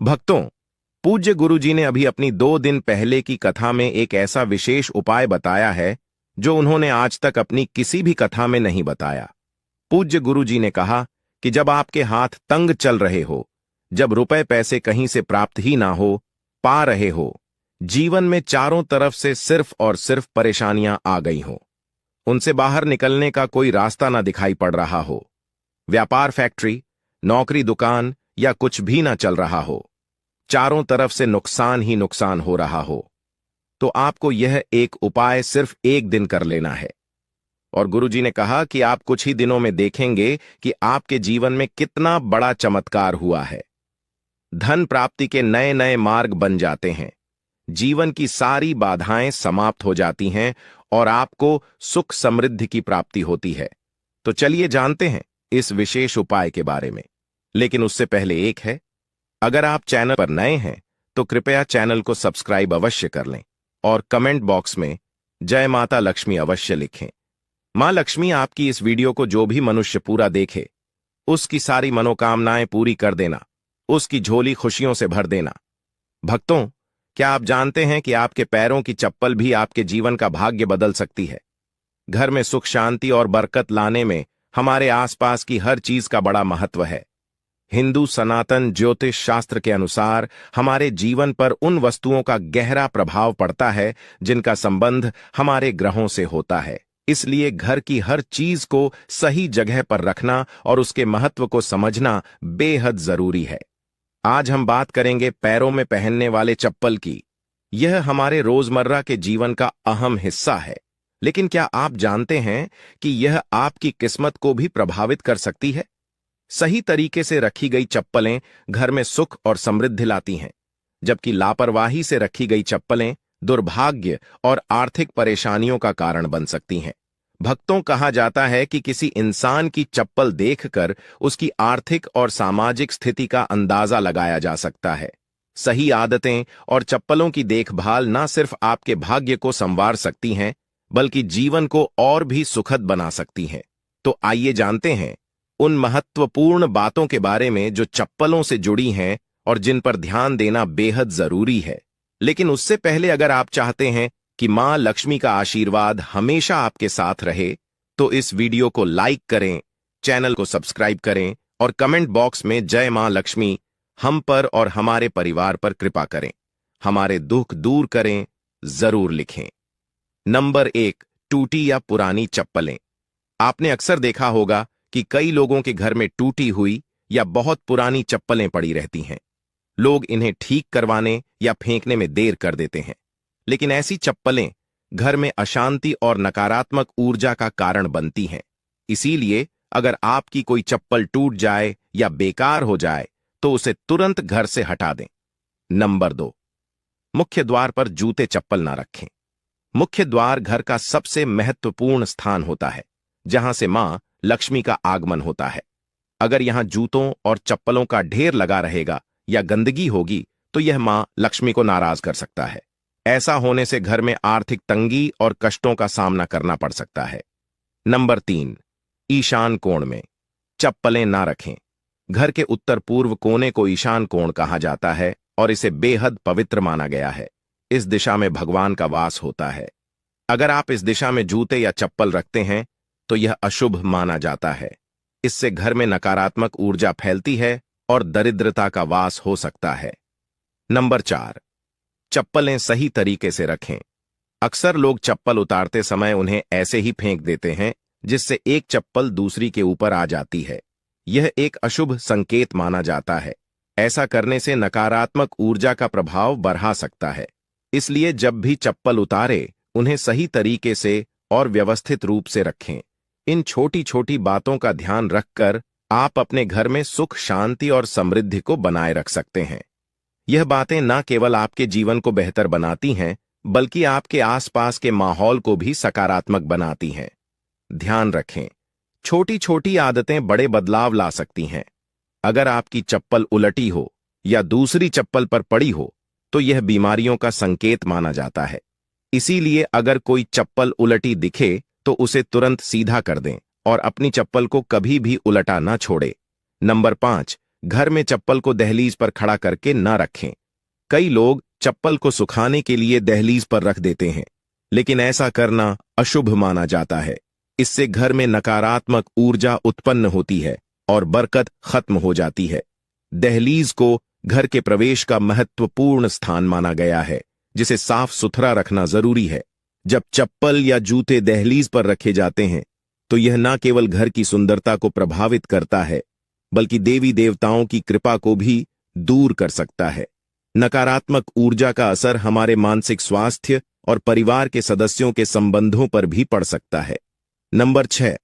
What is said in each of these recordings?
भक्तों, पूज्य गुरुजी ने अभी अपनी 2 दिन पहले की कथा में एक ऐसा विशेष उपाय बताया है जो उन्होंने आज तक अपनी किसी भी कथा में नहीं बताया। पूज्य गुरुजी ने कहा कि जब आपके हाथ तंग चल रहे हो, जब रुपए पैसे कहीं से प्राप्त ही ना हो पा रहे हो, जीवन में चारों तरफ से सिर्फ और सिर्फ परेशानियां आ गई हो, उनसे बाहर निकलने का कोई रास्ता ना दिखाई पड़ रहा हो, व्यापार फैक्ट्री, नौकरी दुकान या कुछ भी ना चल रहा हो, चारों तरफ से नुकसान ही नुकसान हो रहा हो, तो आपको यह एक उपाय सिर्फ 1 दिन कर लेना है। और गुरुजी ने कहा कि आप कुछ ही दिनों में देखेंगे कि आपके जीवन में कितना बड़ा चमत्कार हुआ है। धन प्राप्ति के नए नए मार्ग बन जाते हैं, जीवन की सारी बाधाएं समाप्त हो जाती हैं और आपको सुख समृद्धि की प्राप्ति होती है। तो चलिए जानते हैं इस विशेष उपाय के बारे में। लेकिन उससे पहले एक है, अगर आप चैनल पर नए हैं तो कृपया चैनल को सब्सक्राइब अवश्य कर लें और कमेंट बॉक्स में जय माता लक्ष्मी अवश्य लिखें। मां लक्ष्मी आपकी इस वीडियो को जो भी मनुष्य पूरा देखे, उसकी सारी मनोकामनाएं पूरी कर देना, उसकी झोली खुशियों से भर देना। भक्तों, क्या आप जानते हैं कि आपके पैरों की चप्पल भी आपके जीवन का भाग्य बदल सकती है? घर में सुख शांति और बरकत लाने में हमारे आसपास की हर चीज का बड़ा महत्व है। हिंदू सनातन ज्योतिष शास्त्र के अनुसार हमारे जीवन पर उन वस्तुओं का गहरा प्रभाव पड़ता है जिनका संबंध हमारे ग्रहों से होता है। इसलिए घर की हर चीज को सही जगह पर रखना और उसके महत्व को समझना बेहद जरूरी है। आज हम बात करेंगे पैरों में पहनने वाले चप्पल की। यह हमारे रोजमर्रा के जीवन का अहम हिस्सा है, लेकिन क्या आप जानते हैं कि यह आपकी किस्मत को भी प्रभावित कर सकती है? सही तरीके से रखी गई चप्पलें घर में सुख और समृद्धि लाती हैं, जबकि लापरवाही से रखी गई चप्पलें दुर्भाग्य और आर्थिक परेशानियों का कारण बन सकती हैं। भक्तों, कहा जाता है कि किसी इंसान की चप्पल देखकर उसकी आर्थिक और सामाजिक स्थिति का अंदाजा लगाया जा सकता है। सही आदतें और चप्पलों की देखभाल न सिर्फ आपके भाग्य को संवार सकती हैं, बल्कि जीवन को और भी सुखद बना सकती हैं। तो आइए जानते हैं उन महत्वपूर्ण बातों के बारे में जो चप्पलों से जुड़ी हैं और जिन पर ध्यान देना बेहद जरूरी है। लेकिन उससे पहले अगर आप चाहते हैं कि मां लक्ष्मी का आशीर्वाद हमेशा आपके साथ रहे, तो इस वीडियो को लाइक करें, चैनल को सब्सक्राइब करें और कमेंट बॉक्स में जय मां लक्ष्मी हम पर और हमारे परिवार पर कृपा करें, हमारे दुख दूर करें, जरूर लिखें। नंबर 1, टूटी या पुरानी चप्पलें। आपने अक्सर देखा होगा कि कई लोगों के घर में टूटी हुई या बहुत पुरानी चप्पलें पड़ी रहती हैं। लोग इन्हें ठीक करवाने या फेंकने में देर कर देते हैं, लेकिन ऐसी चप्पलें घर में अशांति और नकारात्मक ऊर्जा का कारण बनती हैं। इसीलिए अगर आपकी कोई चप्पल टूट जाए या बेकार हो जाए तो उसे तुरंत घर से हटा दें। नंबर 2, मुख्य द्वार पर जूते चप्पल ना रखें। मुख्य द्वार घर का सबसे महत्वपूर्ण स्थान होता है, जहां से मां लक्ष्मी का आगमन होता है। अगर यहां जूतों और चप्पलों का ढेर लगा रहेगा या गंदगी होगी तो यह मां लक्ष्मी को नाराज कर सकता है। ऐसा होने से घर में आर्थिक तंगी और कष्टों का सामना करना पड़ सकता है। नंबर 3, ईशान कोण में चप्पलें ना रखें। घर के उत्तर पूर्व कोने को ईशान कोण कहा जाता है और इसे बेहद पवित्र माना गया है। इस दिशा में भगवान का वास होता है। अगर आप इस दिशा में जूते या चप्पल रखते हैं तो यह अशुभ माना जाता है। इससे घर में नकारात्मक ऊर्जा फैलती है और दरिद्रता का वास हो सकता है। नंबर 4, चप्पलें सही तरीके से रखें। अक्सर लोग चप्पल उतारते समय उन्हें ऐसे ही फेंक देते हैं, जिससे एक चप्पल दूसरी के ऊपर आ जाती है। यह एक अशुभ संकेत माना जाता है। ऐसा करने से नकारात्मक ऊर्जा का प्रभाव बढ़ा सकता है। इसलिए जब भी चप्पल उतारे, उन्हें सही तरीके से और व्यवस्थित रूप से रखें। इन छोटी छोटी बातों का ध्यान रखकर आप अपने घर में सुख शांति और समृद्धि को बनाए रख सकते हैं। यह बातें न केवल आपके जीवन को बेहतर बनाती हैं, बल्कि आपके आसपास के माहौल को भी सकारात्मक बनाती हैं। ध्यान रखें, छोटी छोटी आदतें बड़े बदलाव ला सकती हैं। अगर आपकी चप्पल उलटी हो या दूसरी चप्पल पर पड़ी हो तो यह बीमारियों का संकेत माना जाता है। इसीलिए अगर कोई चप्पल उलटी दिखे तो उसे तुरंत सीधा कर दें और अपनी चप्पल को कभी भी उलटा ना छोड़े। नंबर 5, घर में चप्पल को दहलीज पर खड़ा करके न रखें। कई लोग चप्पल को सुखाने के लिए दहलीज पर रख देते हैं, लेकिन ऐसा करना अशुभ माना जाता है। इससे घर में नकारात्मक ऊर्जा उत्पन्न होती है और बरकत खत्म हो जाती है। दहलीज को घर के प्रवेश का महत्वपूर्ण स्थान माना गया है, जिसे साफ सुथरा रखना जरूरी है। जब चप्पल या जूते दहलीज पर रखे जाते हैं तो यह न केवल घर की सुंदरता को प्रभावित करता है, बल्कि देवी देवताओं की कृपा को भी दूर कर सकता है। नकारात्मक ऊर्जा का असर हमारे मानसिक स्वास्थ्य और परिवार के सदस्यों के संबंधों पर भी पड़ सकता है। नंबर 6,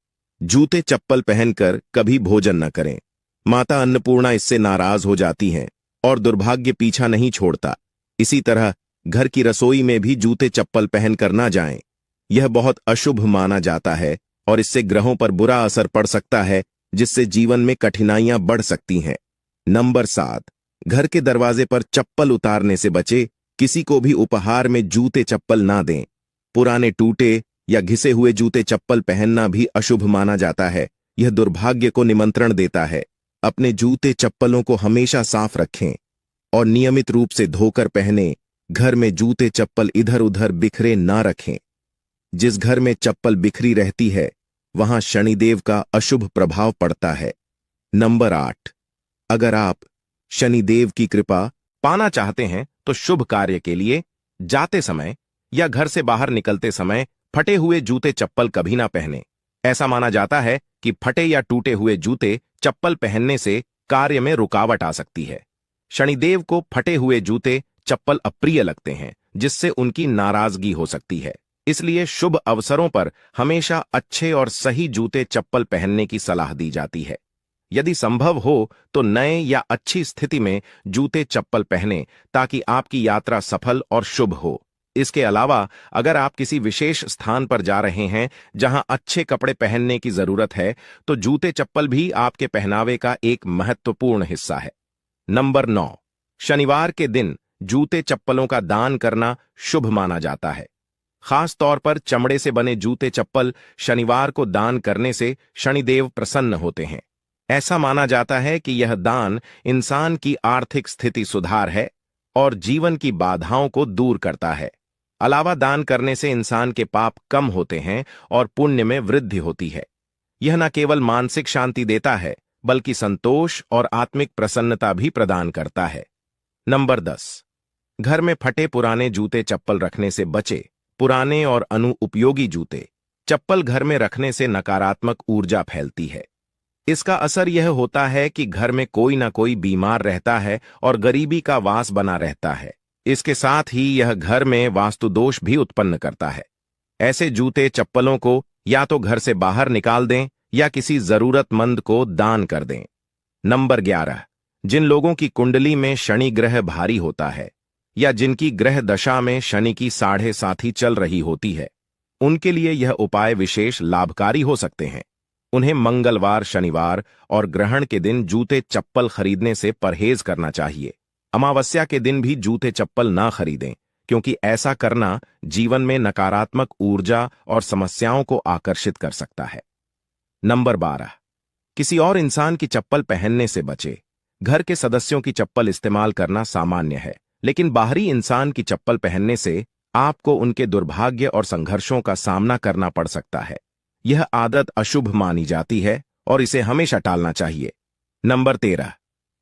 जूते चप्पल पहनकर कभी भोजन न करें। माता अन्नपूर्णा इससे नाराज हो जाती हैं और दुर्भाग्य पीछा नहीं छोड़ता। इसी तरह घर की रसोई में भी जूते चप्पल पहनकर ना जाएं। यह बहुत अशुभ माना जाता है और इससे ग्रहों पर बुरा असर पड़ सकता है, जिससे जीवन में कठिनाइयां बढ़ सकती हैं। नंबर 7, घर के दरवाजे पर चप्पल उतारने से बचे। किसी को भी उपहार में जूते चप्पल ना दें। पुराने टूटे या घिसे हुए जूते चप्पल पहनना भी अशुभ माना जाता है। यह दुर्भाग्य को निमंत्रण देता है। अपने जूते चप्पलों को हमेशा साफ रखें और नियमित रूप से धोकर पहनें। घर में जूते चप्पल इधर उधर बिखरे ना रखें। जिस घर में चप्पल बिखरी रहती है वहां शनिदेव का अशुभ प्रभाव पड़ता है। नंबर 8, अगर आप शनिदेव की कृपा पाना चाहते हैं तो शुभ कार्य के लिए जाते समय या घर से बाहर निकलते समय फटे हुए जूते चप्पल कभी ना पहने। ऐसा माना जाता है कि फटे या टूटे हुए जूते चप्पल पहनने से कार्य में रुकावट आ सकती है। शनिदेव को फटे हुए जूते चप्पल अप्रिय लगते हैं, जिससे उनकी नाराजगी हो सकती है। इसलिए शुभ अवसरों पर हमेशा अच्छे और सही जूते चप्पल पहनने की सलाह दी जाती है। यदि संभव हो तो नए या अच्छी स्थिति में जूते चप्पल पहनें, ताकि आपकी यात्रा सफल और शुभ हो। इसके अलावा अगर आप किसी विशेष स्थान पर जा रहे हैं जहां अच्छे कपड़े पहनने की जरूरत है, तो जूते चप्पल भी आपके पहनावे का एक महत्वपूर्ण हिस्सा है। नंबर 9, शनिवार के दिन जूते चप्पलों का दान करना शुभ माना जाता है। खास तौर पर चमड़े से बने जूते चप्पल शनिवार को दान करने से शनिदेव प्रसन्न होते हैं। ऐसा माना जाता है कि यह दान इंसान की आर्थिक स्थिति सुधार है और जीवन की बाधाओं को दूर करता है। अलावा दान करने से इंसान के पाप कम होते हैं और पुण्य में वृद्धि होती है। यह न केवल मानसिक शांति देता है, बल्कि संतोष और आत्मिक प्रसन्नता भी प्रदान करता है। नंबर 10, घर में फटे पुराने जूते चप्पल रखने से बचे। पुराने और अनुपयोगी जूते चप्पल घर में रखने से नकारात्मक ऊर्जा फैलती है। इसका असर यह होता है कि घर में कोई ना कोई बीमार रहता है और गरीबी का वास बना रहता है। इसके साथ ही यह घर में वास्तु दोष भी उत्पन्न करता है। ऐसे जूते चप्पलों को या तो घर से बाहर निकाल दें या किसी जरूरतमंद को दान कर दें। नंबर 11, जिन लोगों की कुंडली में शनि ग्रह भारी होता है या जिनकी ग्रह दशा में शनि की 7.5 चल रही होती है, उनके लिए यह उपाय विशेष लाभकारी हो सकते हैं। उन्हें मंगलवार, शनिवार और ग्रहण के दिन जूते चप्पल खरीदने से परहेज करना चाहिए। अमावस्या के दिन भी जूते चप्पल ना खरीदें, क्योंकि ऐसा करना जीवन में नकारात्मक ऊर्जा और समस्याओं को आकर्षित कर सकता है। नंबर 12, किसी और इंसान की चप्पल पहनने से बचे। घर के सदस्यों की चप्पल इस्तेमाल करना सामान्य है, लेकिन बाहरी इंसान की चप्पल पहनने से आपको उनके दुर्भाग्य और संघर्षों का सामना करना पड़ सकता है। यह आदत अशुभ मानी जाती है और इसे हमेशा टालना चाहिए। नंबर 13,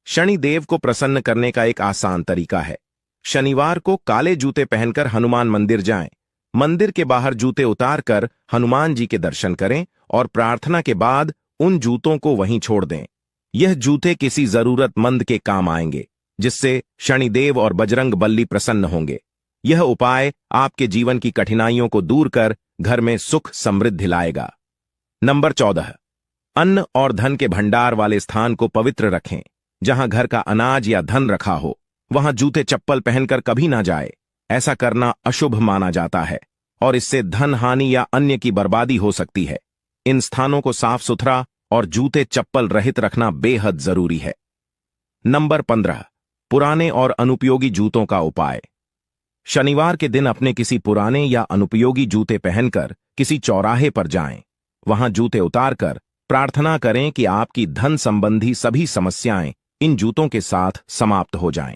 शनि देव को प्रसन्न करने का एक आसान तरीका है। शनिवार को काले जूते पहनकर हनुमान मंदिर जाएं। मंदिर के बाहर जूते उतारकर हनुमान जी के दर्शन करें और प्रार्थना के बाद उन जूतों को वहीं छोड़ दें। यह जूते किसी जरूरतमंद के काम आएंगे, जिससे शनिदेव और बजरंग बली प्रसन्न होंगे। यह उपाय आपके जीवन की कठिनाइयों को दूर कर घर में सुख समृद्धि लाएगा। नंबर 14, अन्न और धन के भंडार वाले स्थान को पवित्र रखें। जहां घर का अनाज या धन रखा हो, वहां जूते चप्पल पहनकर कभी ना जाए। ऐसा करना अशुभ माना जाता है और इससे धन हानि या अन्य की बर्बादी हो सकती है। इन स्थानों को साफ सुथरा और जूते चप्पल रहित रखना बेहद जरूरी है। नंबर 15, पुराने और अनुपयोगी जूतों का उपाय। शनिवार के दिन अपने किसी पुराने या अनुपयोगी जूते पहनकर किसी चौराहे पर जाएं। वहां जूते उतारकर प्रार्थना करें कि आपकी धन संबंधी सभी समस्याएं इन जूतों के साथ समाप्त हो जाएं।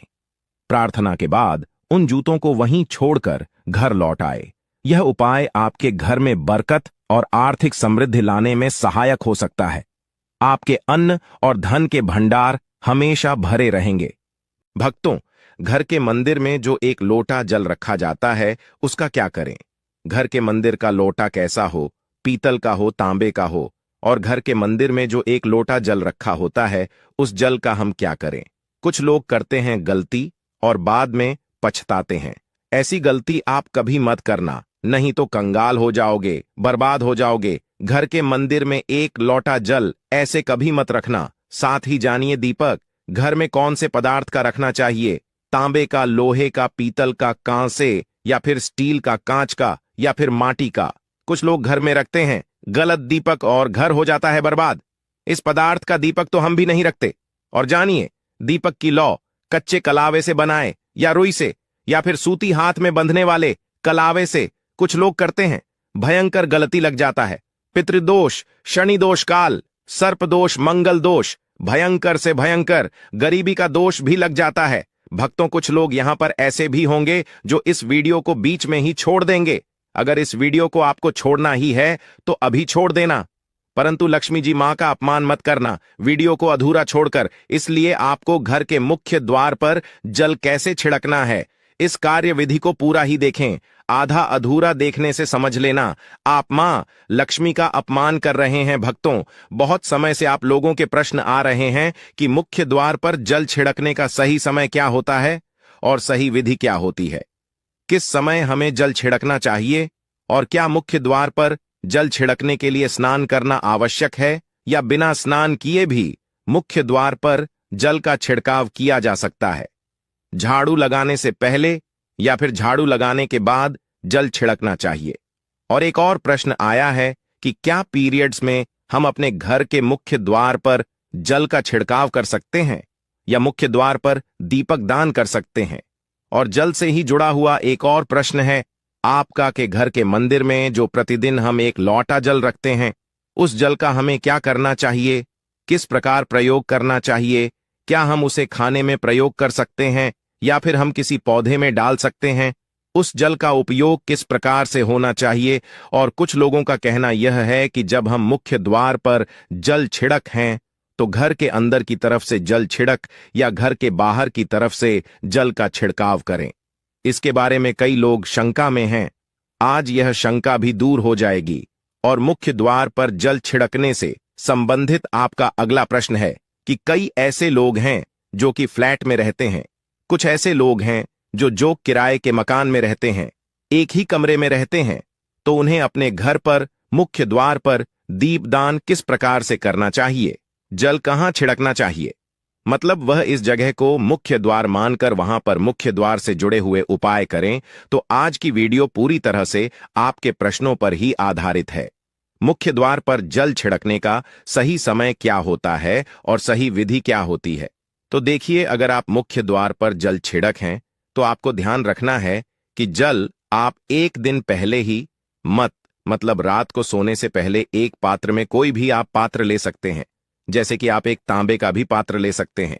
प्रार्थना के बाद उन जूतों को वहीं छोड़कर घर लौट आए। यह उपाय आपके घर में बरकत और आर्थिक समृद्धि लाने में सहायक हो सकता है। आपके अन्न और धन के भंडार हमेशा भरे रहेंगे। भक्तों, घर के मंदिर में जो एक लोटा जल रखा जाता है, उसका क्या करें? घर के मंदिर का लोटा कैसा हो, पीतल का हो, तांबे का हो, और घर के मंदिर में जो एक लोटा जल रखा होता है, उस जल का हम क्या करें? कुछ लोग करते हैं गलती और बाद में पछताते हैं। ऐसी गलती आप कभी मत करना, नहीं तो कंगाल हो जाओगे, बर्बाद हो जाओगे। घर के मंदिर में एक लोटा जल ऐसे कभी मत रखना। साथ ही जानिए दीपक घर में कौन से पदार्थ का रखना चाहिए, तांबे का, लोहे का, पीतल का, कांसे या फिर स्टील का, कांच का या फिर माटी का। कुछ लोग घर में रखते हैं गलत दीपक और घर हो जाता है बर्बाद। इस पदार्थ का दीपक तो हम भी नहीं रखते। और जानिए दीपक की लौ कच्चे कलावे से बनाए या रुई से या फिर सूती हाथ में बंधने वाले कलावे से कुछ लोग करते हैं, भयंकर गलती लग जाता है। पितृदोष, शनि दोष काल, सर्प दोष, मंगल दोष, भयंकर से भयंकर गरीबी का दोष भी लग जाता है। भक्तों, कुछ लोग यहां पर ऐसे भी होंगे जो इस वीडियो को बीच में ही छोड़ देंगे। अगर इस वीडियो को आपको छोड़ना ही है तो अभी छोड़ देना, परंतु लक्ष्मी जी मां का अपमान मत करना वीडियो को अधूरा छोड़कर। इसलिए आपको घर के मुख्य द्वार पर जल कैसे छिड़कना है, इस कार्य विधि को पूरा ही देखें। आधा अधूरा देखने से समझ लेना आप मां लक्ष्मी का अपमान कर रहे हैं। भक्तों, बहुत समय से आप लोगों के प्रश्न आ रहे हैं कि मुख्य द्वार पर जल छिड़कने का सही समय क्या होता है और सही विधि क्या होती है। किस समय हमें जल छिड़कना चाहिए और क्या मुख्य द्वार पर जल छिड़कने के लिए स्नान करना आवश्यक है या बिना स्नान किए भी मुख्य द्वार पर जल का छिड़काव किया जा सकता है। झाड़ू लगाने से पहले या फिर झाड़ू लगाने के बाद जल छिड़कना चाहिए। और एक और प्रश्न आया है कि क्या पीरियड्स में हम अपने घर के मुख्य द्वार पर जल का छिड़काव कर सकते हैं या मुख्य द्वार पर दीपक दान कर सकते हैं। और जल से ही जुड़ा हुआ एक और प्रश्न है आपका के घर के मंदिर में जो प्रतिदिन हम एक लोटा जल रखते हैं, उस जल का हमें क्या करना चाहिए, किस प्रकार प्रयोग करना चाहिए, क्या हम उसे खाने में प्रयोग कर सकते हैं या फिर हम किसी पौधे में डाल सकते हैं, उस जल का उपयोग किस प्रकार से होना चाहिए। और कुछ लोगों का कहना यह है कि जब हम मुख्य द्वार पर जल छिड़क हैं तो घर के अंदर की तरफ से जल छिड़क या घर के बाहर की तरफ से जल का छिड़काव करें। इसके बारे में कई लोग शंका में हैं। आज यह शंका भी दूर हो जाएगी। और मुख्य द्वार पर जल छिड़कने से संबंधित आपका अगला प्रश्न है कि कई ऐसे लोग हैं जो कि फ्लैट में रहते हैं, कुछ ऐसे लोग हैं जो किराए के मकान में रहते हैं, एक ही कमरे में रहते हैं, तो उन्हें अपने घर पर मुख्य द्वार पर दीपदान किस प्रकार से करना चाहिए, जल कहां छिड़कना चाहिए, मतलब वह इस जगह को मुख्य द्वार मानकर वहां पर मुख्य द्वार से जुड़े हुए उपाय करें। तो आज की वीडियो पूरी तरह से आपके प्रश्नों पर ही आधारित है। मुख्य द्वार पर जल छिड़कने का सही समय क्या होता है और सही विधि क्या होती है। तो देखिए, अगर आप मुख्य द्वार पर जल छिड़क हैं तो आपको ध्यान रखना है कि जल आप एक दिन पहले ही मतलब रात को सोने से पहले एक पात्र में, कोई भी आप पात्र ले सकते हैं, जैसे कि आप एक तांबे का भी पात्र ले सकते हैं।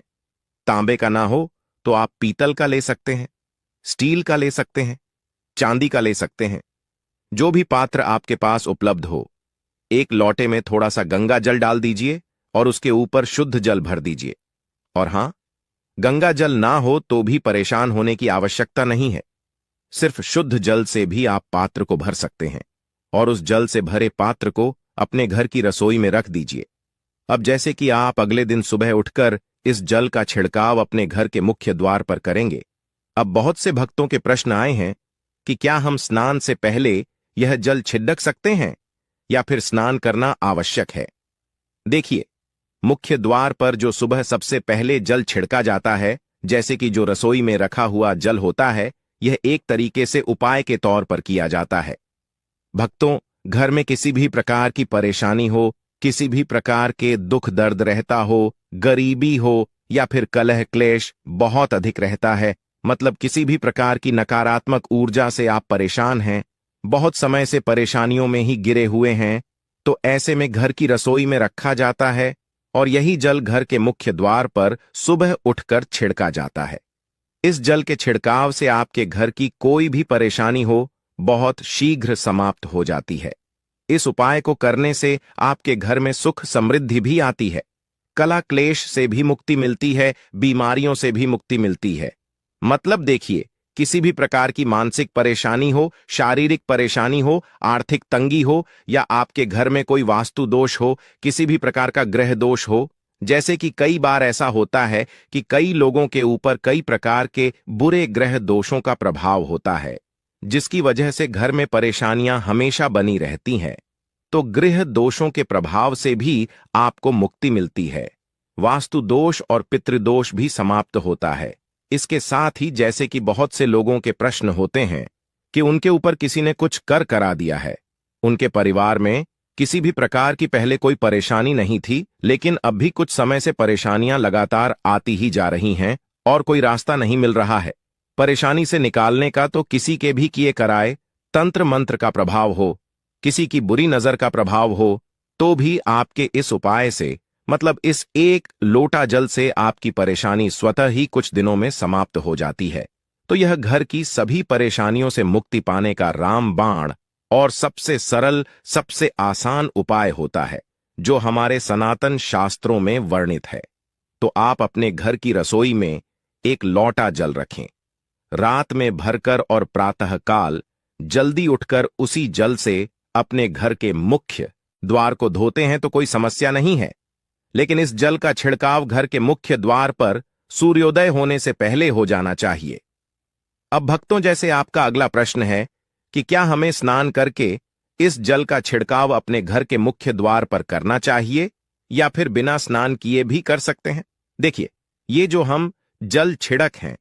तांबे का ना हो तो आप पीतल का ले सकते हैं, स्टील का ले सकते हैं, चांदी का ले सकते हैं, जो भी पात्र आपके पास उपलब्ध हो। एक लोटे में थोड़ा सा गंगा जल डाल दीजिए और उसके ऊपर शुद्ध जल भर दीजिए। और हां, गंगा जल ना हो तो भी परेशान होने की आवश्यकता नहीं है। सिर्फ शुद्ध जल से भी आप पात्र को भर सकते हैं और उस जल से भरे पात्र को अपने घर की रसोई में रख दीजिए। अब जैसे कि आप अगले दिन सुबह उठकर इस जल का छिड़काव अपने घर के मुख्य द्वार पर करेंगे। अब बहुत से भक्तों के प्रश्न आए हैं कि क्या हम स्नान से पहले यह जल छिड़क सकते हैं या फिर स्नान करना आवश्यक है। देखिए, मुख्य द्वार पर जो सुबह सबसे पहले जल छिड़का जाता है, जैसे कि जो रसोई में रखा हुआ जल होता है, यह एक तरीके से उपाय के तौर पर किया जाता है। भक्तों, घर में किसी भी प्रकार की परेशानी हो, किसी भी प्रकार के दुख दर्द रहता हो, गरीबी हो या फिर कलह क्लेश बहुत अधिक रहता है, मतलब किसी भी प्रकार की नकारात्मक ऊर्जा से आप परेशान हैं, बहुत समय से परेशानियों में ही गिरे हुए हैं, तो ऐसे में घर की रसोई में रखा जाता है और यही जल घर के मुख्य द्वार पर सुबह उठकर छिड़का जाता है। इस जल के छिड़काव से आपके घर की कोई भी परेशानी हो बहुत शीघ्र समाप्त हो जाती है। इस उपाय को करने से आपके घर में सुख समृद्धि भी आती है, कला क्लेश से भी मुक्ति मिलती है, बीमारियों से भी मुक्ति मिलती है। मतलब देखिए, किसी भी प्रकार की मानसिक परेशानी हो, शारीरिक परेशानी हो, आर्थिक तंगी हो, या आपके घर में कोई वास्तु दोष हो, किसी भी प्रकार का ग्रह दोष हो, जैसे कि कई बार ऐसा होता है कि कई लोगों के ऊपर कई प्रकार के बुरे ग्रह दोषों का प्रभाव होता है, जिसकी वजह से घर में परेशानियां हमेशा बनी रहती हैं। तो गृह दोषों के प्रभाव से भी आपको मुक्ति मिलती है। वास्तु दोष और पितृदोष भी समाप्त होता है। इसके साथ ही जैसे कि बहुत से लोगों के प्रश्न होते हैं कि उनके ऊपर किसी ने कुछ कर करा दिया है, उनके परिवार में किसी भी प्रकार की पहले कोई परेशानी नहीं थी, लेकिन अब भी कुछ समय से परेशानियां लगातार आती ही जा रही हैं और कोई रास्ता नहीं मिल रहा है। परेशानी से निकालने का तो किसी के भी किए कराए तंत्र मंत्र का प्रभाव हो, किसी की बुरी नजर का प्रभाव हो, तो भी आपके इस उपाय से, मतलब इस एक लोटा जल से, आपकी परेशानी स्वतः ही कुछ दिनों में समाप्त हो जाती है। तो यह घर की सभी परेशानियों से मुक्ति पाने का रामबाण और सबसे सरल, सबसे आसान उपाय होता है, जो हमारे सनातन शास्त्रों में वर्णित है। तो आप अपने घर की रसोई में एक लोटा जल रखें, रात में भरकर और प्रातःकाल जल्दी उठकर उसी जल से अपने घर के मुख्य द्वार को धोते हैं तो कोई समस्या नहीं है, लेकिन इस जल का छिड़काव घर के मुख्य द्वार पर सूर्योदय होने से पहले हो जाना चाहिए। अब भक्तों, जैसे आपका अगला प्रश्न है कि क्या हमें स्नान करके इस जल का छिड़काव अपने घर के मुख्य द्वार पर करना चाहिए या फिर बिना स्नान किए भी कर सकते हैं। देखिए, ये जो हम जल छिड़क हैं,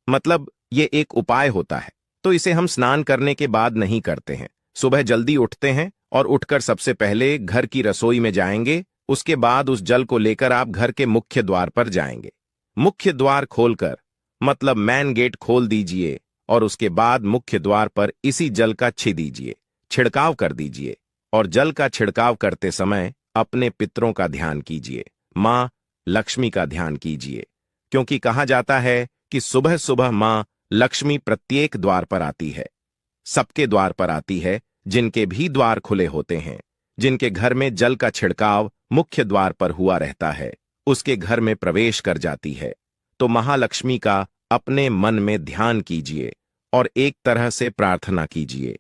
मतलब ये एक उपाय होता है, तो इसे हम स्नान करने के बाद नहीं करते हैं। सुबह जल्दी उठते हैं और उठकर सबसे पहले घर की रसोई में जाएंगे, उसके बाद उस जल को लेकर आप घर के मुख्य द्वार पर जाएंगे। मुख्य द्वार खोलकर, मतलब मैन गेट खोल दीजिए और उसके बाद मुख्य द्वार पर इसी जल का छिड़काव कर दीजिए। और जल का छिड़काव करते समय अपने पितरों का ध्यान कीजिए, मां लक्ष्मी का ध्यान कीजिए, क्योंकि कहा जाता है कि सुबह सुबह मां लक्ष्मी प्रत्येक द्वार पर आती है, सबके द्वार पर आती है, जिनके भी द्वार खुले होते हैं, जिनके घर में जल का छिड़काव मुख्य द्वार पर हुआ रहता है, उसके घर में प्रवेश कर जाती है। तो महालक्ष्मी का अपने मन में ध्यान कीजिए और एक तरह से प्रार्थना कीजिए,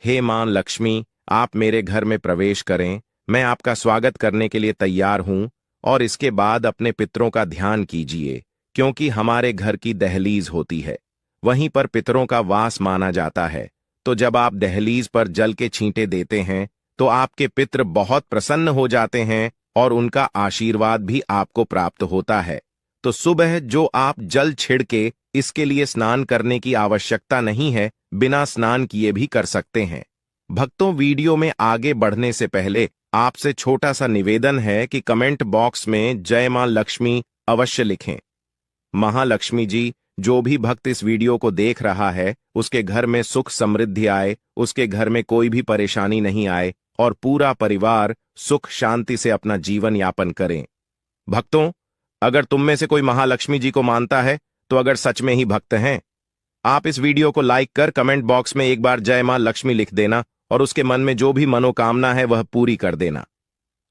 हे मां लक्ष्मी, आप मेरे घर में प्रवेश करें, मैं आपका स्वागत करने के लिए तैयार हूं। और इसके बाद अपने पितरों का ध्यान कीजिए, क्योंकि हमारे घर की दहलीज होती है, वहीं पर पितरों का वास माना जाता है। तो जब आप दहलीज पर जल के छींटे देते हैं तो आपके पितृ बहुत प्रसन्न हो जाते हैं और उनका आशीर्वाद भी आपको प्राप्त होता है। तो सुबह जो आप जल छिड़के, इसके लिए स्नान करने की आवश्यकता नहीं है, बिना स्नान किए भी कर सकते हैं। भक्तों, वीडियो में आगे बढ़ने से पहले आपसे छोटा सा निवेदन है कि कमेंट बॉक्स में जय मां लक्ष्मी अवश्य लिखें। महालक्ष्मी जी, जो भी भक्त इस वीडियो को देख रहा है, उसके घर में सुख समृद्धि आए, उसके घर में कोई भी परेशानी नहीं आए और पूरा परिवार सुख शांति से अपना जीवन यापन करें। भक्तों, अगर तुम में से कोई महालक्ष्मी जी को मानता है, तो अगर सच में ही भक्त हैं, आप इस वीडियो को लाइक कर कमेंट बॉक्स में एक बार जय मां लक्ष्मी लिख देना और उसके मन में जो भी मनोकामना है वह पूरी कर देना।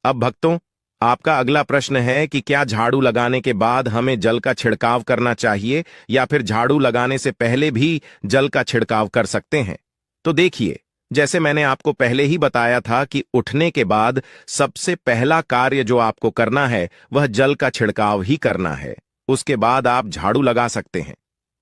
अब भक्तों, आपका अगला प्रश्न है कि क्या झाड़ू लगाने के बाद हमें जल का छिड़काव करना चाहिए या फिर झाड़ू लगाने से पहले भी जल का छिड़काव कर सकते हैं। तो देखिए, जैसे मैंने आपको पहले ही बताया था कि उठने के बाद सबसे पहला कार्य जो आपको करना है वह जल का छिड़काव ही करना है। उसके बाद आप झाड़ू लगा सकते हैं,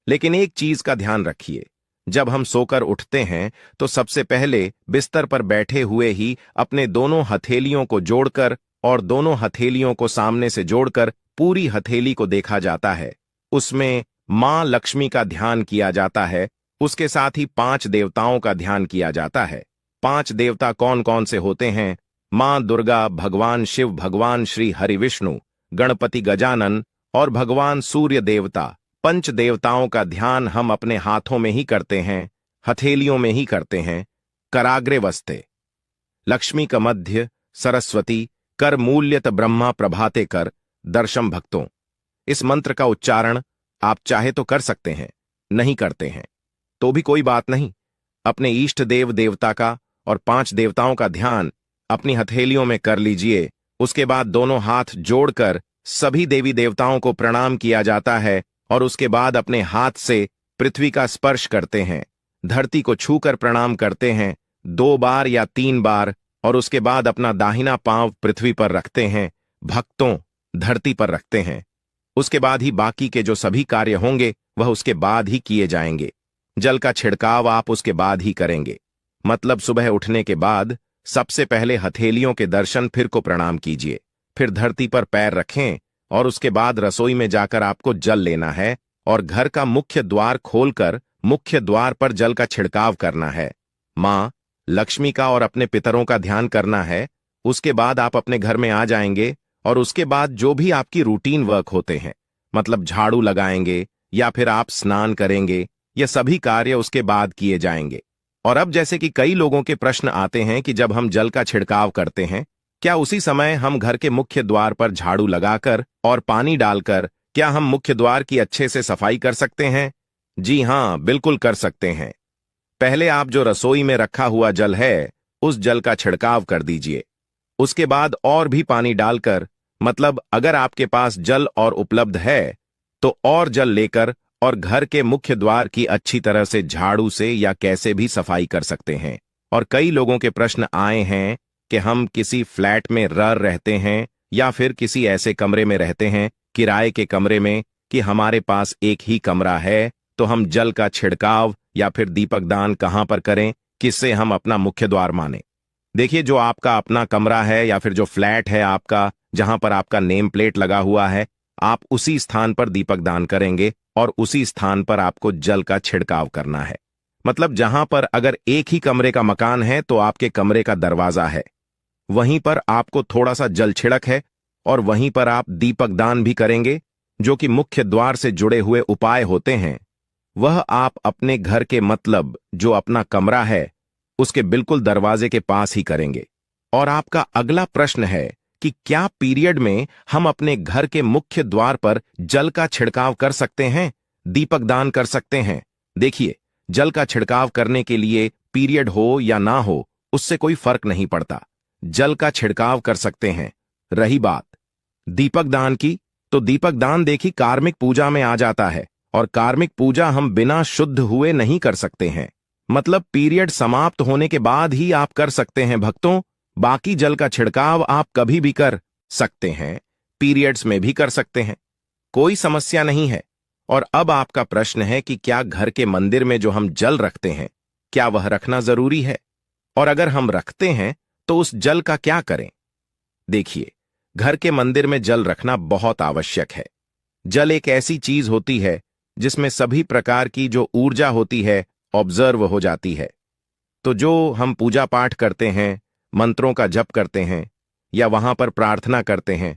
लेकिन एक चीज का ध्यान रखिए, जब हम सोकर उठते हैं तो सबसे पहले बिस्तर पर बैठे हुए ही अपने दोनों हथेलियों को जोड़कर और दोनों हथेलियों को सामने से जोड़कर पूरी हथेली को देखा जाता है। उसमें मां लक्ष्मी का ध्यान किया जाता है, उसके साथ ही 5 देवताओं का ध्यान किया जाता है। 5 देवता कौन कौन से होते हैं? मां दुर्गा, भगवान शिव, भगवान श्री हरि विष्णु, गणपति गजानन और भगवान सूर्य देवता। 5 देवताओं का ध्यान हम अपने हाथों में ही करते हैं, हथेलियों में ही करते हैं। कराग्रे वस्ते, लक्ष्मी का मध्य, सरस्वती, कर मूल्यत ब्रह्मा प्रभाते कर दर्शम भक्तों। इस मंत्र का उच्चारण आप चाहे तो कर सकते हैं, नहीं करते हैं तो भी कोई बात नहीं। अपने इष्ट देव देवता का और 5 देवताओं का ध्यान अपनी हथेलियों में कर लीजिए। उसके बाद दोनों हाथ जोड़कर सभी देवी देवताओं को प्रणाम किया जाता है और उसके बाद अपने हाथ से पृथ्वी का स्पर्श करते हैं, धरती को छूकर प्रणाम करते हैं 2 बार या 3 बार, और उसके बाद अपना दाहिना पांव पृथ्वी पर रखते हैं, भक्तों धरती पर रखते हैं। उसके बाद ही बाकी के जो सभी कार्य होंगे वह उसके बाद ही किए जाएंगे। जल का छिड़काव आप उसके बाद ही करेंगे। मतलब सुबह उठने के बाद सबसे पहले हथेलियों के दर्शन, फिर को प्रणाम कीजिए, फिर धरती पर पैर रखें और उसके बाद रसोई में जाकर आपको जल लेना है और घर का मुख्य द्वार खोलकर मुख्य द्वार पर जल का छिड़काव करना है। मां लक्ष्मी का और अपने पितरों का ध्यान करना है। उसके बाद आप अपने घर में आ जाएंगे और उसके बाद जो भी आपकी रूटीन वर्क होते हैं, मतलब झाड़ू लगाएंगे या फिर आप स्नान करेंगे, ये सभी कार्य उसके बाद किए जाएंगे। और अब जैसे कि कई लोगों के प्रश्न आते हैं कि जब हम जल का छिड़काव करते हैं, क्या उसी समय हम घर के मुख्य द्वार पर झाड़ू लगाकर और पानी डालकर क्या हम मुख्य द्वार की अच्छे से सफाई कर सकते हैं? जी हां, बिल्कुल कर सकते हैं। पहले आप जो रसोई में रखा हुआ जल है उस जल का छिड़काव कर दीजिए। उसके बाद और भी पानी डालकर, मतलब अगर आपके पास जल और उपलब्ध है तो और जल लेकर और घर के मुख्य द्वार की अच्छी तरह से झाड़ू से या कैसे भी सफाई कर सकते हैं। और कई लोगों के प्रश्न आए हैं कि हम किसी फ्लैट में रहते हैं या फिर किसी ऐसे कमरे में रहते हैं, किराए के कमरे में, कि हमारे पास एक ही कमरा है, तो हम जल का छिड़काव या फिर दीपक दान कहां पर करें, किससे हम अपना मुख्य द्वार माने। देखिए, जो आपका अपना कमरा है या फिर जो फ्लैट है आपका, जहां पर आपका नेम प्लेट लगा हुआ है, आप उसी स्थान पर दीपक दान करेंगे और उसी स्थान पर आपको जल का छिड़काव करना है। मतलब जहां पर अगर एक ही कमरे का मकान है तो आपके कमरे का दरवाजा है, वहीं पर आपको थोड़ा सा जल छिड़क है और वहीं पर आप दीपक दान भी करेंगे, जो कि मुख्य द्वार से जुड़े हुए उपाय होते हैं। वह आप अपने घर के, मतलब जो अपना कमरा है उसके बिल्कुल दरवाजे के पास ही करेंगे। और आपका अगला प्रश्न है कि क्या पीरियड में हम अपने घर के मुख्य द्वार पर जल का छिड़काव कर सकते हैं, दीपक दान कर सकते हैं? देखिए, जल का छिड़काव करने के लिए पीरियड हो या ना हो उससे कोई फर्क नहीं पड़ता, जल का छिड़काव कर सकते हैं। रही बात दीपक दान की, तो दीपक दान देखी कार्मिक पूजा में आ जाता है और कार्मिक पूजा हम बिना शुद्ध हुए नहीं कर सकते हैं। मतलब पीरियड समाप्त होने के बाद ही आप कर सकते हैं भक्तों। बाकी जल का छिड़काव आप कभी भी कर सकते हैं, पीरियड्स में भी कर सकते हैं, कोई समस्या नहीं है। और अब आपका प्रश्न है कि क्या घर के मंदिर में जो हम जल रखते हैं, क्या वह रखना जरूरी है? और अगर हम रखते हैं तो उस जल का क्या करें? देखिए, घर के मंदिर में जल रखना बहुत आवश्यक है। जल एक ऐसी चीज होती है जिसमें सभी प्रकार की जो ऊर्जा होती है ऑब्जर्व हो जाती है। तो जो हम पूजा पाठ करते हैं, मंत्रों का जप करते हैं या वहां पर प्रार्थना करते हैं,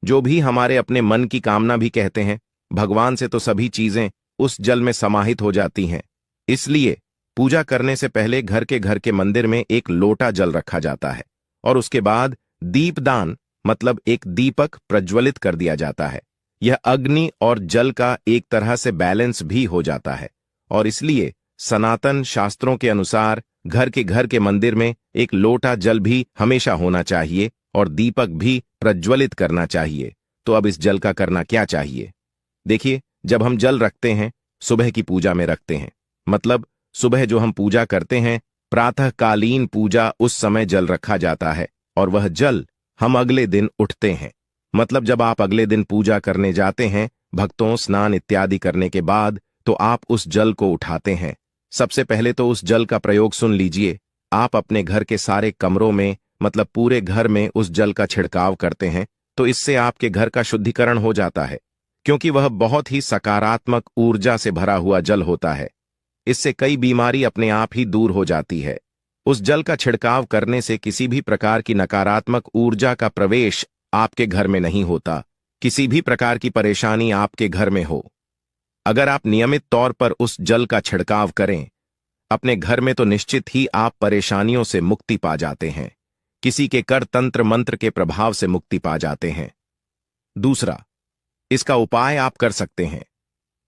जो भी हमारे अपने मन की कामना भी कहते हैं भगवान से, तो सभी चीजें उस जल में समाहित हो जाती हैं। इसलिए पूजा करने से पहले घर के मंदिर में एक लोटा जल रखा जाता है और उसके बाद दीपदान, मतलब एक दीपक प्रज्वलित कर दिया जाता है। यह अग्नि और जल का एक तरह से बैलेंस भी हो जाता है और इसलिए सनातन शास्त्रों के अनुसार घर के मंदिर में एक लोटा जल भी हमेशा होना चाहिए और दीपक भी प्रज्वलित करना चाहिए। तो अब इस जल का करना क्या चाहिए? देखिए, जब हम जल रखते हैं सुबह की पूजा में रखते हैं, मतलब सुबह जो हम पूजा करते हैं, प्रातःकालीन पूजा, उस समय जल रखा जाता है और वह जल हम अगले दिन उठते हैं, मतलब जब आप अगले दिन पूजा करने जाते हैं भक्तों, स्नान इत्यादि करने के बाद, तो आप उस जल को उठाते हैं। सबसे पहले तो उस जल का प्रयोग सुन लीजिए। आप अपने घर के सारे कमरों में, मतलब पूरे घर में उस जल का छिड़काव करते हैं, तो इससे आपके घर का शुद्धिकरण हो जाता है, क्योंकि वह बहुत ही सकारात्मक ऊर्जा से भरा हुआ जल होता है। इससे कई बीमारी अपने आप ही दूर हो जाती है। उस जल का छिड़काव करने से किसी भी प्रकार की नकारात्मक ऊर्जा का प्रवेश आपके घर में नहीं होता, किसी भी प्रकार की परेशानी आपके घर में हो। अगर आप नियमित तौर पर उस जल का छिड़काव करें अपने घर में, तो निश्चित ही आप परेशानियों से मुक्ति पा जाते हैं। किसी के कर तंत्र मंत्र के प्रभाव से मुक्ति पा जाते हैं। दूसरा, इसका उपाय आप कर सकते हैं।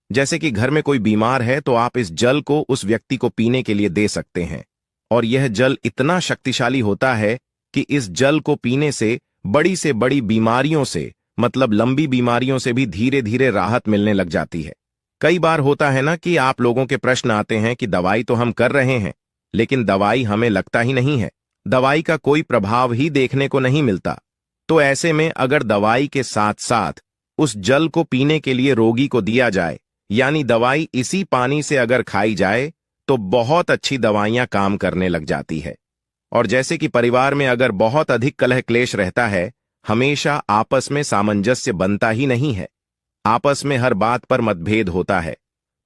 जैसे कि घर में कोई बीमार है तो आप इस जल को उस व्यक्ति को पीने के लिए दे सकते हैं, और यह जल इतना शक्तिशाली होता है कि इस जल को पीने से बड़ी बीमारियों से, मतलब लंबी बीमारियों से भी धीरे धीरे राहत मिलने लग जाती है। कई बार होता है ना कि आप लोगों के प्रश्न आते हैं कि दवाई तो हम कर रहे हैं, लेकिन दवाई हमें लगता ही नहीं है, दवाई का कोई प्रभाव ही देखने को नहीं मिलता। तो ऐसे में अगर दवाई के साथ साथ उस जल को पीने के लिए रोगी को दिया जाए, यानी दवाई इसी पानी से अगर खाई जाए, तो बहुत अच्छी दवाइयां काम करने लग जाती है। और जैसे कि परिवार में अगर बहुत अधिक कलह क्लेश रहता है, हमेशा आपस में सामंजस्य बनता ही नहीं है, आपस में हर बात पर मतभेद होता है,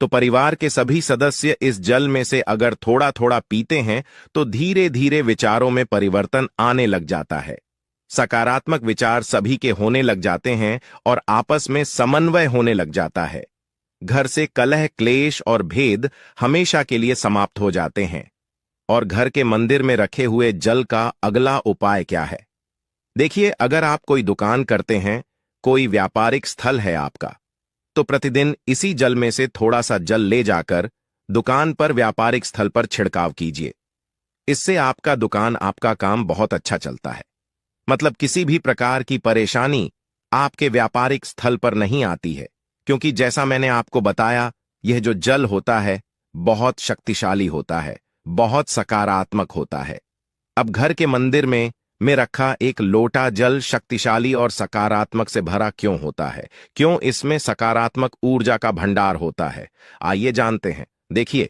तो परिवार के सभी सदस्य इस जल में से अगर थोड़ा थोड़ा पीते हैं तो धीरे धीरे विचारों में परिवर्तन आने लग जाता है, सकारात्मक विचार सभी के होने लग जाते हैं और आपस में समन्वय होने लग जाता है। घर से कलह क्लेश और भेद हमेशा के लिए समाप्त हो जाते हैं। और घर के मंदिर में रखे हुए जल का अगला उपाय क्या है? देखिए, अगर आप कोई दुकान करते हैं, कोई व्यापारिक स्थल है आपका, तो प्रतिदिन इसी जल में से थोड़ा सा जल ले जाकर दुकान पर, व्यापारिक स्थल पर छिड़काव कीजिए। इससे आपका दुकान, आपका काम बहुत अच्छा चलता है। मतलब किसी भी प्रकार की परेशानी आपके व्यापारिक स्थल पर नहीं आती है, क्योंकि जैसा मैंने आपको बताया, यह जो जल होता है बहुत शक्तिशाली होता है, बहुत सकारात्मक होता है। अब घर के मंदिर में रखा एक लोटा जल शक्तिशाली और सकारात्मक से भरा क्यों होता है? क्यों इसमें सकारात्मक ऊर्जा का भंडार होता है? आइए जानते हैं। देखिए,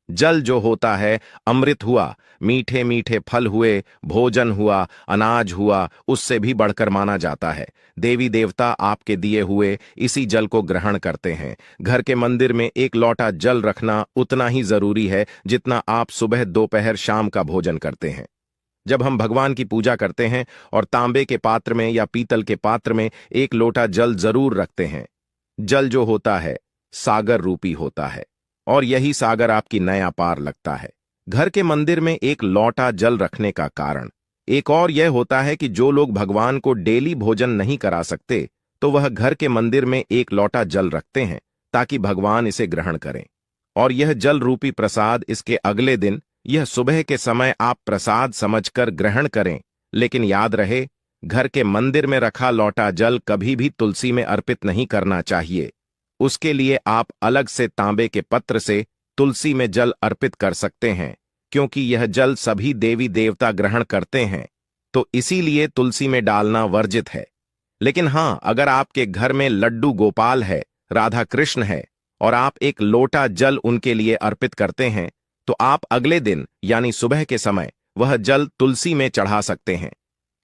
जल जो होता है अमृत हुआ, मीठे मीठे फल हुए, भोजन हुआ, अनाज हुआ, उससे भी बढ़कर माना जाता है। देवी देवता आपके दिए हुए इसी जल को ग्रहण करते हैं। घर के मंदिर में एक लोटा जल रखना उतना ही जरूरी है जितना आप सुबह, दोपहर, शाम का भोजन करते हैं। जब हम भगवान की पूजा करते हैं और तांबे के पात्र में या पीतल के पात्र में एक लोटा जल जरूर रखते हैं। जल जो होता है सागर रूपी होता है, और यही सागर आपकी नया पार लगता है। घर के मंदिर में एक लोटा जल रखने का कारण एक और यह होता है कि जो लोग भगवान को डेली भोजन नहीं करा सकते, तो वह घर के मंदिर में एक लोटा जल रखते हैं ताकि भगवान इसे ग्रहण करें। और यह जल रूपी प्रसाद इसके अगले दिन, यह सुबह के समय आप प्रसाद समझकर ग्रहण करें। लेकिन याद रहे, घर के मंदिर में रखा लोटा जल कभी भी तुलसी में अर्पित नहीं करना चाहिए। उसके लिए आप अलग से तांबे के पत्र से तुलसी में जल अर्पित कर सकते हैं, क्योंकि यह जल सभी देवी देवता ग्रहण करते हैं, तो इसीलिए तुलसी में डालना वर्जित है। लेकिन हां, अगर आपके घर में लड्डू गोपाल है, राधा कृष्ण है, और आप एक लोटा जल उनके लिए अर्पित करते हैं, तो आप अगले दिन यानी सुबह के समय वह जल तुलसी में चढ़ा सकते हैं।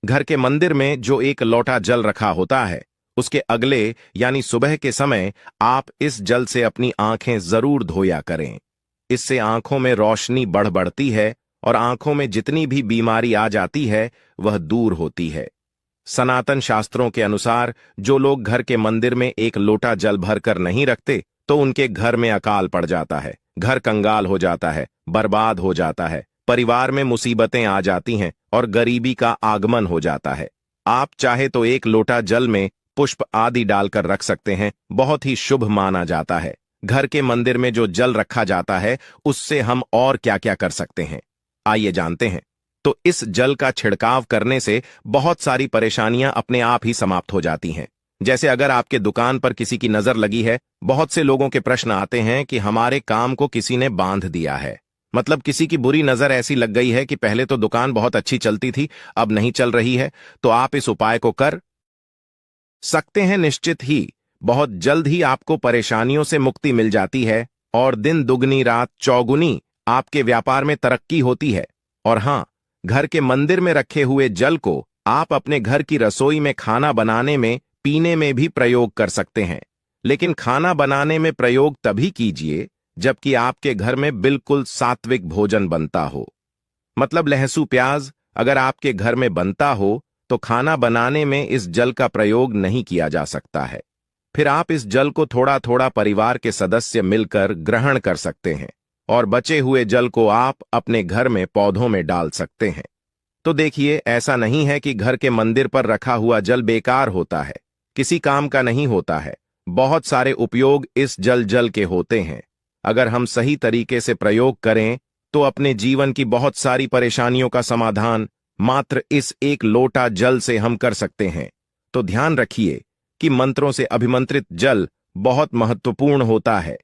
घर के मंदिर में जो एक लोटा जल रखा होता है, उसके अगले यानी सुबह के समय आप इस जल से अपनी आंखें जरूर धोया करें। इससे आंखों में रोशनी बढ़ती है और आंखों में जितनी भी बीमारी आ जाती है वह दूर होती है। सनातन शास्त्रों के अनुसार जो लोग घर के मंदिर में एक लोटा जल भरकर नहीं रखते, तो उनके घर में अकाल पड़ जाता है, घर कंगाल हो जाता है, बर्बाद हो जाता है, परिवार में मुसीबतें आ जाती हैं और गरीबी का आगमन हो जाता है। आप चाहे तो एक लोटा जल में पुष्प आदि डालकर रख सकते हैं, बहुत ही शुभ माना जाता है। घर के मंदिर में जो जल रखा जाता है उससे हम और क्या क्या कर सकते हैं, आइए जानते हैं। तो इस जल का छिड़काव करने से बहुत सारी परेशानियां अपने आप ही समाप्त हो जाती हैं। जैसे अगर आपके दुकान पर किसी की नजर लगी है, बहुत से लोगों के प्रश्न आते हैं कि हमारे काम को किसी ने बांध दिया है, मतलब किसी की बुरी नजर ऐसी लग गई है कि पहले तो दुकान बहुत अच्छी चलती थी, अब नहीं चल रही है। तो आप इस उपाय को कर सकते हैं। निश्चित ही बहुत जल्द ही आपको परेशानियों से मुक्ति मिल जाती है और दिन दुगनी रात चौगुनी आपके व्यापार में तरक्की होती है। और हां, घर के मंदिर में रखे हुए जल को आप अपने घर की रसोई में खाना बनाने में, पीने में भी प्रयोग कर सकते हैं। लेकिन खाना बनाने में प्रयोग तभी कीजिए जबकि आपके घर में बिल्कुल सात्विक भोजन बनता हो। मतलब लहसुन प्याज अगर आपके घर में बनता हो तो खाना बनाने में इस जल का प्रयोग नहीं किया जा सकता है। फिर आप इस जल को थोड़ा थोड़ा परिवार के सदस्य मिलकर ग्रहण कर सकते हैं और बचे हुए जल को आप अपने घर में पौधों में डाल सकते हैं। तो देखिए, ऐसा नहीं है कि घर के मंदिर पर रखा हुआ जल बेकार होता है, किसी काम का नहीं होता है। बहुत सारे उपयोग इस जल के होते हैं। अगर हम सही तरीके से प्रयोग करें तो अपने जीवन की बहुत सारी परेशानियों का समाधान मात्र इस एक लोटा जल से हम कर सकते हैं। तो ध्यान रखिए कि मंत्रों से अभिमंत्रित जल बहुत महत्वपूर्ण होता है,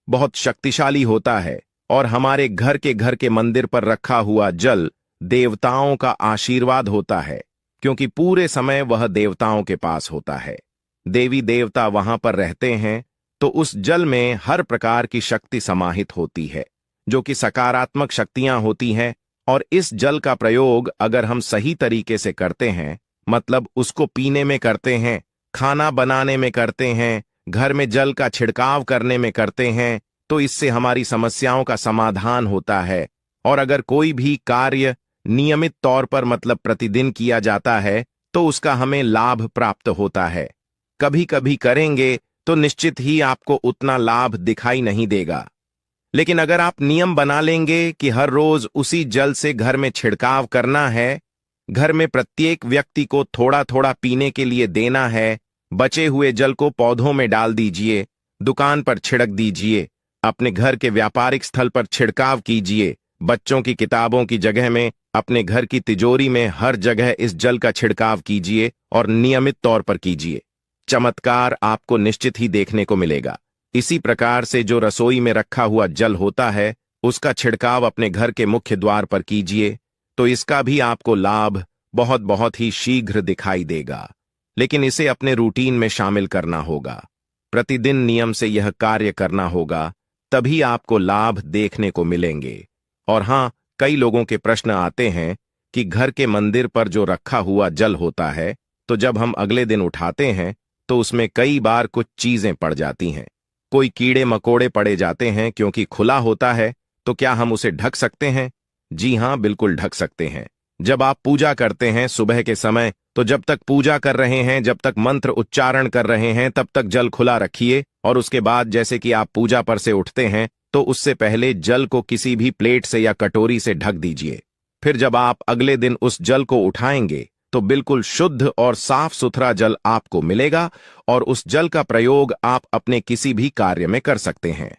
बहुत शक्तिशाली होता है, और हमारे घर के मंदिर पर रखा हुआ जल देवताओं का आशीर्वाद होता है, क्योंकि पूरे समय वह देवताओं के पास होता है। देवी देवता वहां पर रहते हैं, तो उस जल में हर प्रकार की शक्ति समाहित होती है, जो कि सकारात्मक शक्तियां होती हैं। और इस जल का प्रयोग अगर हम सही तरीके से करते हैं, मतलब उसको पीने में करते हैं, खाना बनाने में करते हैं, घर में जल का छिड़काव करने में करते हैं, तो इससे हमारी समस्याओं का समाधान होता है। और अगर कोई भी कार्य नियमित तौर पर मतलब प्रतिदिन किया जाता है, तो उसका हमें लाभ प्राप्त होता है। कभी कभी करेंगे तो निश्चित ही आपको उतना लाभ दिखाई नहीं देगा, लेकिन अगर आप नियम बना लेंगे कि हर रोज उसी जल से घर में छिड़काव करना है, घर में प्रत्येक व्यक्ति को थोड़ा थोड़ा पीने के लिए देना है, बचे हुए जल को पौधों में डाल दीजिए, दुकान पर छिड़क दीजिए, अपने घर के व्यापारिक स्थल पर छिड़काव कीजिए, बच्चों की किताबों की जगह में अपने घर की तिजोरी में हर जगह इस जल का छिड़काव कीजिए और नियमित तौर पर कीजिए। चमत्कार आपको निश्चित ही देखने को मिलेगा। इसी प्रकार से जो रसोई में रखा हुआ जल होता है, उसका छिड़काव अपने घर के मुख्य द्वार पर कीजिए, तो इसका भी आपको लाभ बहुत बहुत ही शीघ्र दिखाई देगा। लेकिन इसे अपने रूटीन में शामिल करना होगा, प्रतिदिन नियम से यह कार्य करना होगा, तभी आपको लाभ देखने को मिलेंगे। और हां, कई लोगों के प्रश्न आते हैं कि घर के मंदिर पर जो रखा हुआ जल होता है, तो जब हम अगले दिन उठाते हैं तो उसमें कई बार कुछ चीजें पड़ जाती हैं, कोई कीड़े मकोड़े पड़े जाते हैं, क्योंकि खुला होता है। तो क्या हम उसे ढक सकते हैं? जी हां, बिल्कुल ढक सकते हैं। जब आप पूजा करते हैं सुबह के समय, तो जब तक पूजा कर रहे हैं, जब तक मंत्र उच्चारण कर रहे हैं, तब तक जल खुला रखिए। और उसके बाद जैसे कि आप पूजा पर से उठते हैं, तो उससे पहले जल को किसी भी प्लेट से या कटोरी से ढक दीजिए। फिर जब आप अगले दिन उस जल को उठाएंगे, तो बिल्कुल शुद्ध और साफ सुथरा जल आपको मिलेगा, और उस जल का प्रयोग आप अपने किसी भी कार्य में कर सकते हैं।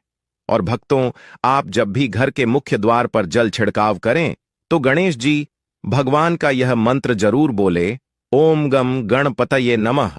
और भक्तों, आप जब भी घर के मुख्य द्वार पर जल छिड़काव करें, तो गणेश जी भगवान का यह मंत्र जरूर बोले, ओम गम गणपतये नमः।